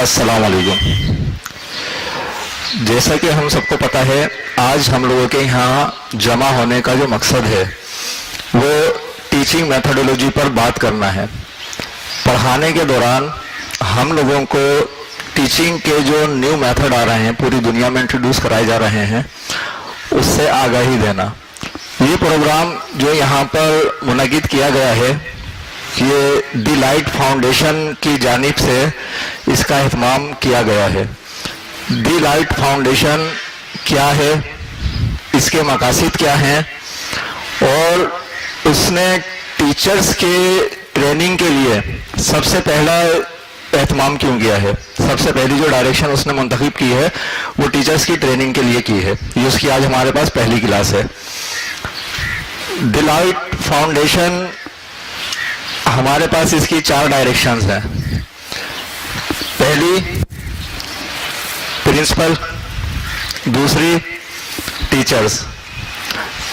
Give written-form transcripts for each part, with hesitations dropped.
السلام علیکم. جیسا کہ ہم سب کو پتہ ہے، آج ہم لوگوں کے یہاں جمع ہونے کا جو مقصد ہے وہ ٹیچنگ میتھڈولوجی پر بات کرنا ہے. پڑھانے کے دوران ہم لوگوں کو ٹیچنگ کے جو نیو میتھڈ آ رہے ہیں، پوری دنیا میں انٹروڈیوس کرائے جا رہے ہیں، اس سے آگاہی دینا. یہ پروگرام جو یہاں پر منعقد کیا گیا ہے، یہ دی لائٹ فاؤنڈیشن کی جانب سے اس کا اہتمام کیا گیا ہے. دی لائٹ فاؤنڈیشن کیا ہے، اس کے مقاصد کیا ہیں، اور اس نے ٹیچرز کے ٹریننگ کے لیے سب سے پہلا اہتمام کیوں کیا ہے. سب سے پہلی جو ڈائریکشن اس نے منتخب کی ہے وہ ٹیچرز کی ٹریننگ کے لیے کی ہے. یہ اس کی آج ہمارے پاس پہلی کلاس ہے. دی لائٹ فاؤنڈیشن، ہمارے پاس اس کی 4 ڈائریکشنز ہیں. پہلی پرنسپل، دوسری ٹیچرز،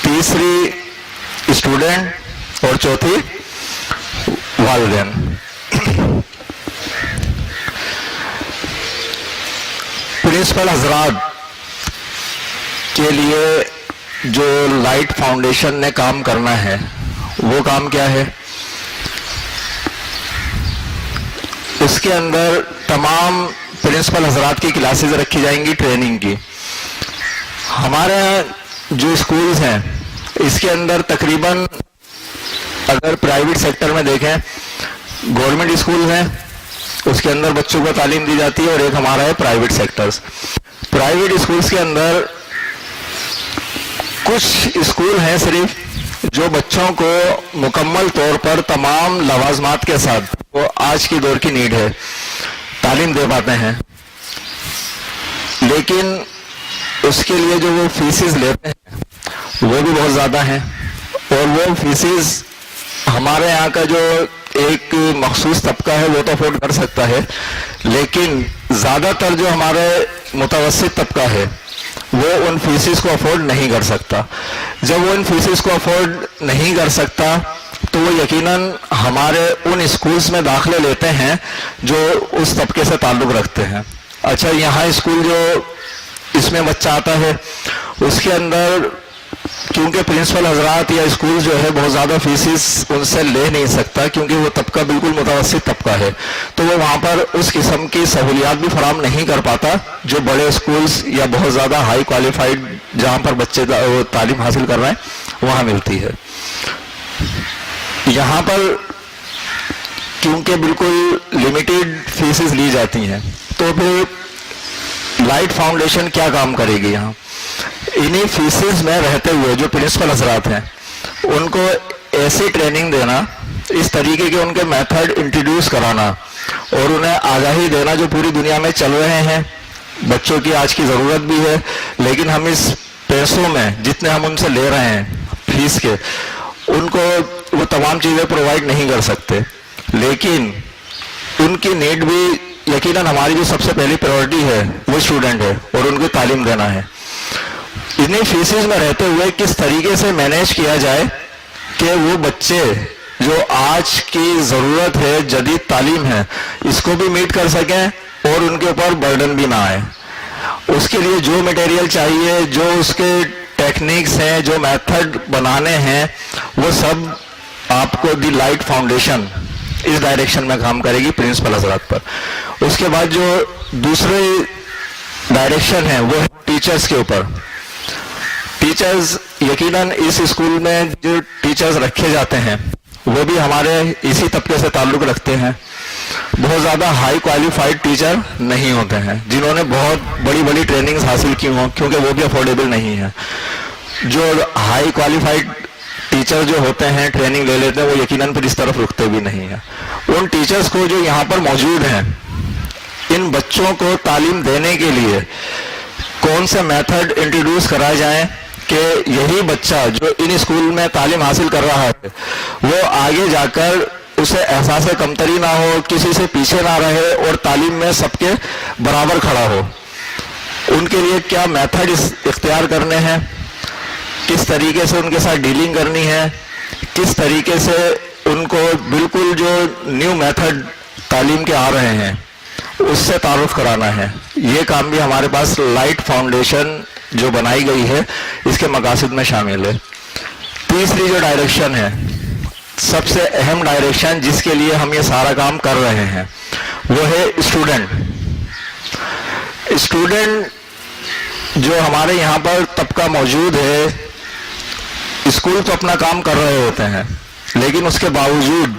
تیسری اسٹوڈنٹ، اور چوتھی والدین. پرنسپل حضرات کے لیے جو لائٹ فاؤنڈیشن نے کام کرنا ہے وہ کام کیا ہے؟ اس کے اندر تمام پرنسپل حضرات کی کلاسز رکھی جائیں گی ٹریننگ کی. ہمارے جو اسکولز ہیں اس کے اندر تقریباً اگر پرائیویٹ سیکٹر میں دیکھیں، گورنمنٹ اسکول ہیں اس کے اندر بچوں کو تعلیم دی جاتی ہے، اور ایک ہمارا ہے پرائیویٹ سیکٹرز. پرائیویٹ اسکولز کے اندر کچھ اسکول ہیں صرف جو بچوں کو مکمل طور پر تمام لوازمات کے ساتھ، وہ آج کی دور کی نیڈ ہے، تعلیم دے پاتے ہیں. لیکن اس کے لیے جو وہ فیسز لیتے ہیں وہ بھی بہت زیادہ ہیں، اور وہ فیسز ہمارے یہاں کا جو ایک مخصوص طبقہ ہے وہ تو افورڈ کر سکتا ہے، لیکن زیادہ تر جو ہمارے متوسط طبقہ ہے وہ ان فیسز کو افورڈ نہیں کر سکتا. جب وہ ان فیسز کو افورڈ نہیں کر سکتا تو وہ یقیناً ہمارے ان اسکولز میں داخلے لیتے ہیں جو اس طبقے سے تعلق رکھتے ہیں. اچھا، یہاں اسکول جو اس میں بچہ آتا ہے اس کے اندر کیونکہ پرنسپل حضرات یا اسکول جو ہے بہت زیادہ فیسز ان سے لے نہیں سکتا، کیونکہ وہ طبقہ بالکل متوسط طبقہ ہے، تو وہ وہاں پر اس قسم کی سہولیات بھی فراہم نہیں کر پاتا جو بڑے اسکولز یا بہت زیادہ ہائی کوالیفائڈ جہاں پر بچے تعلیم حاصل کر رہے ہیں وہاں ملتی ہے. یہاں پر کیونکہ بالکل لمیٹیڈ فیسز لی جاتی ہیں، تو پھر لائٹ فاؤنڈیشن کیا کام کرے گی؟ یہاں انہی فیسز میں رہتے ہوئے جو پرنسپل حضرات ہیں ان کو ایسی ٹریننگ دینا، اس طریقے کے ان کے میتھڈ انٹروڈیوس کرانا، اور انہیں آگاہی دینا جو پوری دنیا میں چل رہے ہیں. بچوں کی آج کی ضرورت بھی ہے، لیکن ہم اس پیسوں میں جتنے ہم ان سے لے رہے ہیں فیس کے، ان کو وہ تمام چیزیں پرووائڈ نہیں کر سکتے. لیکن ان کی نیڈ بھی یقیناً ہماری جو سب سے پہلی پریورٹی ہے وہ اسٹوڈنٹ ہے، اور ان کو تعلیم دینا ہے. انہیں فیسز میں رہتے ہوئے کس طریقے سے مینیج کیا جائے کہ وہ بچے جو آج کی ضرورت ہے، جدید تعلیم ہے، اس کو بھی میٹ کر سکیں اور ان کے اوپر برڈن بھی نہ آئے. اس کے لیے جو میٹیریل چاہیے، جو اس کے ٹیکنیکس ہیں، جو میتھڈ بنانے ہیں، وہ سب آپ کو دی لائٹ فاؤنڈیشن اس ڈائریکشن میں کام کرے گی پرنسپل حضرات پر. اس کے بعد جو دوسرے ڈائریکشن ہے وہ ہے ٹیچرز کے اوپر. ٹیچرز یقیناً اس اسکول میں جو ٹیچرز رکھے جاتے ہیں وہ بھی ہمارے اسی طبقے سے تعلق رکھتے ہیں. بہت زیادہ ہائی کوالیفائڈ ٹیچر نہیں ہوتے ہیں جنہوں نے بہت بڑی بڑی ٹریننگز حاصل کی ہوں، کیونکہ وہ بھی افورڈیبل نہیں ہے. جو ہائی کوالیفائڈ ٹیچر جو ہوتے ہیں ٹریننگ لے لیتے ہیں وہ یقیناً پھر اس طرف رکتے بھی نہیں ہیں. ان ٹیچرز کو جو یہاں پر موجود ہیں، ان بچوں کو تعلیم دینے کے لیے کون سے میتھڈ انٹروڈیوس کرائے جائیں کہ یہی بچہ جو ان اسکول میں تعلیم حاصل کر رہا ہے وہ آگے جا کر اسے احساس کمتری نہ ہو، کسی سے پیچھے نہ رہے، اور تعلیم میں سب کے برابر کھڑا ہو. ان کے لیے کیا میتھڈ اختیار کرنے ہیں، کس طریقے سے ان کے ساتھ ڈیلنگ کرنی ہے، کس طریقے سے ان کو بالکل جو نیو میتھڈ تعلیم کے آ رہے ہیں اس سے تعارف کرانا ہے. یہ کام بھی ہمارے پاس لائٹ فاؤنڈیشن جو بنائی گئی ہے اس کے مقاصد میں شامل ہے. تیسری جو ڈائریکشن ہے, سب سے اہم ڈائریکشن جس کے لیے ہم یہ سارا کام کر رہے ہیں, وہ ہے اسٹوڈنٹ. اسٹوڈنٹ جو ہمارے یہاں پر طبقہ موجود ہے, اسکول تو اپنا کام کر رہے ہوتے ہیں, لیکن اس کے باوجود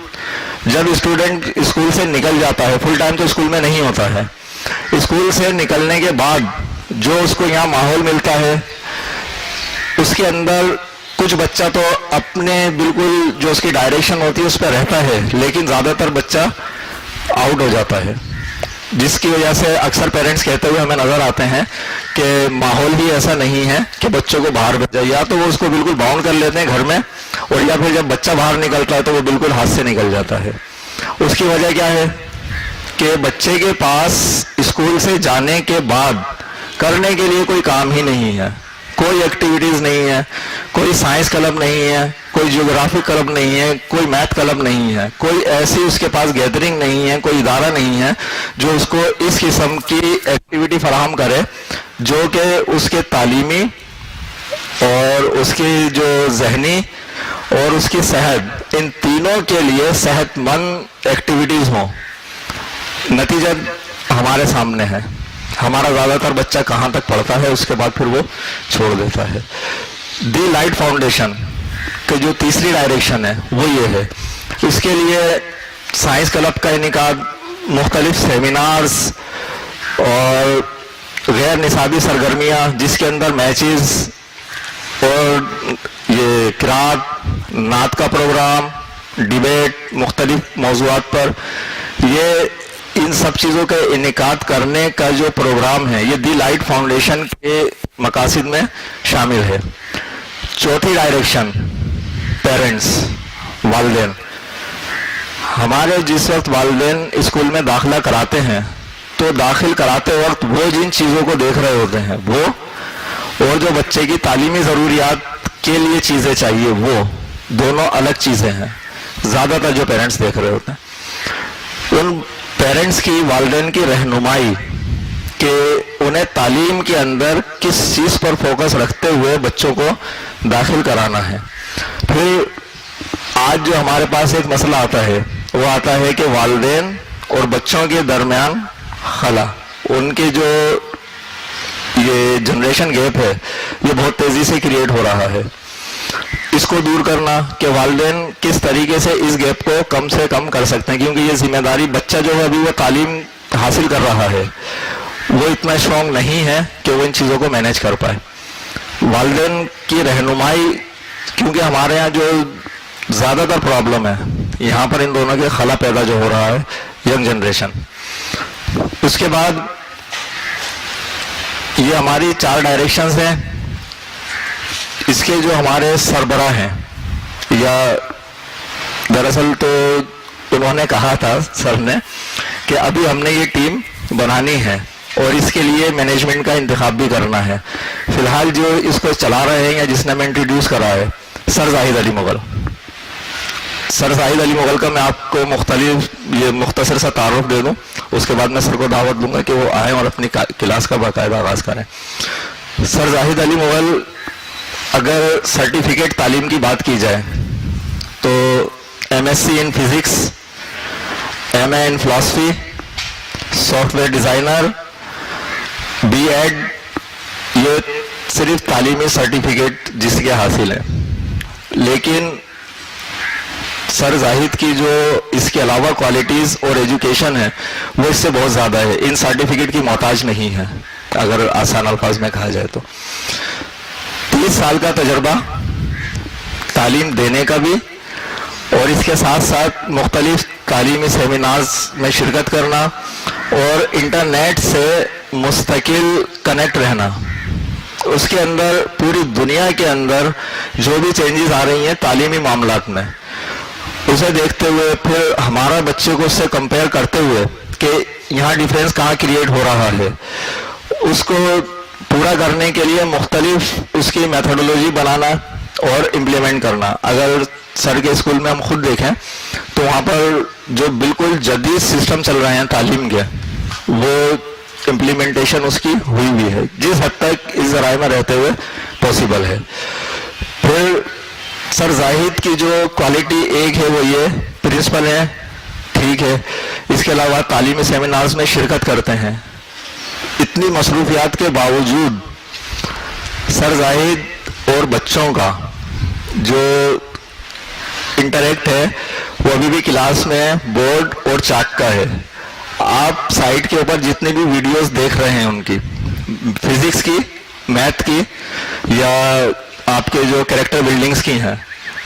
جب اسٹوڈنٹ اسکول سے نکل جاتا ہے, فل ٹائم تو اسکول میں نہیں ہوتا ہے, اسکول سے نکلنے کے بعد جو اس کو یہاں ماحول ملتا ہے, اس کے اندر کچھ بچہ تو اپنے بالکل جو اس کی ڈائریکشن ہوتی ہے اس پہ رہتا ہے, لیکن زیادہ تر بچہ آؤٹ ہو جاتا ہے, جس کی وجہ سے اکثر پیرنٹس کہتے ہوئے ہمیں نظر آتے ہیں کہ ماحول ہی ایسا نہیں ہے کہ بچوں کو باہر بھیجا, یا تو وہ اس کو بالکل باؤنڈ کر لیتے ہیں گھر میں, اور یا پھر جب بچہ باہر نکلتا ہے تو وہ بالکل ہاتھ سے نکل جاتا ہے. اس کی وجہ کیا ہے کہ بچے کے پاس اسکول سے جانے کے بعد کرنے کے لیے کوئی کام ہی نہیں ہے, کوئی ایکٹیویٹیز نہیں ہے, کوئی سائنس کلب نہیں ہے, کوئی جیوگرافی کلب نہیں ہے, کوئی میتھ کلب نہیں ہے, کوئی ایسی اس کے پاس گیدرنگ نہیں ہے, کوئی ادارہ نہیں ہے جو اس کو اس قسم کی ایکٹیویٹی فراہم کرے جو کہ اس کے تعلیمی اور اس کی جو ذہنی اور اس کی صحت, ان تینوں کے لیے صحت مند ایکٹیویٹیز ہوں. نتیجہ ہمارے سامنے ہے, ہمارا زیادہ تر بچہ کہاں تک پڑھتا ہے, اس کے بعد پھر وہ چھوڑ دیتا ہے. دی لائٹ فاؤنڈیشن کہ جو تیسری ڈائریکشن ہے وہ یہ ہے, اس کے لیے سائنس کلب کا انعقاد, مختلف سیمینارز اور غیر نصابی سرگرمیاں جس کے اندر میچز اور یہ قرات, نعت کا پروگرام, ڈیبیٹ مختلف موضوعات پر, یہ ان سب چیزوں کا انعقاد کرنے کا جو پروگرام ہے یہ دی لائٹ فاؤنڈیشن کے مقاصد میں شامل ہے. چوتھی ڈائریکشن پیرنٹس, والدین. ہمارے جس وقت والدین اسکول میں داخلہ کراتے ہیں تو داخل کراتے وقت وہ جن چیزوں کو دیکھ رہے ہوتے ہیں وہ, اور جو بچے کی تعلیمی ضروریات کے لیے چیزیں چاہیے وہ دونوں الگ چیزیں ہیں. زیادہ تر جو پیرنٹس دیکھ رہے ہوتے ہیں ان پیرنٹس کی, والدین کی رہنمائی کہ انہیں تعلیم کے اندر کس چیز پر فوکس رکھتے ہوئے بچوں کو داخل کرانا ہے. پھر آج جو ہمارے پاس ایک مسئلہ آتا ہے وہ آتا ہے کہ والدین اور بچوں کے درمیان خلا, ان کے جو یہ جنریشن گیپ ہے یہ بہت تیزی سے کریٹ ہو رہا ہے. اس کو دور کرنا کہ والدین کس طریقے سے اس گیپ کو کم سے کم کر سکتے ہیں, کیونکہ یہ ذمہ داری, بچہ جو ہے ابھی وہ تعلیم حاصل کر رہا ہے, وہ اتنا اسٹرانگ نہیں ہے کہ وہ ان چیزوں کو مینیج کر پائے. والدین کی رہنمائی, کیونکہ ہمارے ہاں جو زیادہ تر پرابلم ہے یہاں پر ان دونوں کے خلا پیدا جو ہو رہا ہے, ینگ جنریشن. اس کے بعد یہ ہماری 4 ڈائریکشنز ہیں. اس کے جو ہمارے سربراہ ہیں, یا دراصل تو انہوں نے کہا تھا سر نے کہ ابھی ہم نے یہ ٹیم بنانی ہے اور اس کے لیے مینجمنٹ کا انتخاب بھی کرنا ہے. فی الحال جو اس کو چلا رہے ہیں یا جس نے میں انٹروڈیوس کرا ہے, سر زاہد علی مغل. سر زاہد علی مغل کا میں آپ کو یہ مختصر سا تعارف دے دوں, اس کے بعد میں سر کو دعوت دوں گا کہ وہ آئیں اور اپنی کلاس کا باقاعدہ آغاز کریں. سر زاہد علی مغل, اگر سرٹیفکیٹ تعلیم کی بات کی جائے تو M S C in physics, M A in philosophy, software designer, B Ed, یہ صرف تعلیمی سرٹیفکیٹ جس کے حاصل ہیں. لیکن سر زاہد کی جو اس کے علاوہ کوالٹیز اور ایجوکیشن ہے وہ اس سے بہت زیادہ ہے, ان سرٹیفکیٹ کی محتاج نہیں ہے اگر آسان الفاظ میں کہا جائے تو. 30 سال کا تجربہ تعلیم دینے کا بھی, اور اس کے ساتھ ساتھ مختلف تعلیمی سیمینارز میں شرکت کرنا اور انٹرنیٹ سے مستقل کنیکٹ رہنا. اس کے اندر پوری دنیا کے اندر جو بھی چینجز آ رہی ہیں تعلیمی معاملات میں, اسے دیکھتے ہوئے پھر ہمارا بچے کو اس سے کمپیئر کرتے ہوئے کہ یہاں ڈیفرنس کہاں کریٹ ہو رہا ہے, اس کو پورا کرنے کے لیے مختلف اس کی میتھڈولوجی بنانا اور امپلیمنٹ کرنا. اگر سر کے اسکول میں ہم خود دیکھیں تو وہاں پر جو بالکل جدید سسٹم چل رہے ہیں تعلیم کے, وہ امپلیمنٹیشن اس کی ہوئی بھی ہے جس حد تک اس ذرائع میں رہتے ہوئے پاسبل ہے. پھر سر زاہد کی جو کوالٹی ایک ہے وہ یہ پرنسپل ہے, ٹھیک ہے, اس کے علاوہ تعلیمی سیمینارز میں شرکت کرتے ہیں. اتنی مصروفیات کے باوجود سر زاہد اور بچوں کا جو انٹریکٹ ہے وہ ابھی بھی کلاس میں بورڈ اور چاک کا ہے. آپ سائٹ کے اوپر جتنی بھی ویڈیوز دیکھ رہے ہیں ان کی, فزکس کی, میتھ کی, یا آپ کے جو کریکٹر بلڈنگز کی ہیں,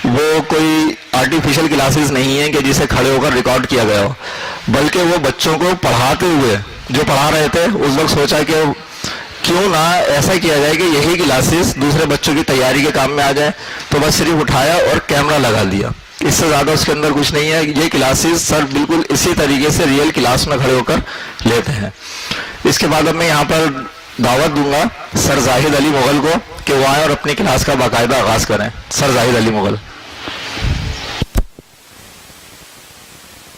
وہ کوئی آرٹیفیشل کلاسز نہیں ہیں کہ جسے کھڑے ہو کر ریکارڈ کیا گیا ہو, بلکہ وہ بچوں کو پڑھاتے ہوئے جو پڑھا رہے تھے اس وقت سوچا کہ کیوں نہ ایسا کیا جائے کہ یہی کلاسز دوسرے بچوں کی تیاری کے کام میں آ جائیں, تو بس صرف اٹھایا اور کیمرہ لگا دیا, اس سے زیادہ اس کے اندر کچھ نہیں ہے. یہ کلاسز سر بالکل اسی طریقے سے ریئل کلاس میں کھڑے ہو کر لیتے ہیں. اس کے بعد اب میں یہاں پر دعوت دوں گا سر زاہد علی مغل کو کہ وہ آئیں اور اپنی کلاس کا باقاعدہ آغاز کریں. سر زاہد علی مغل.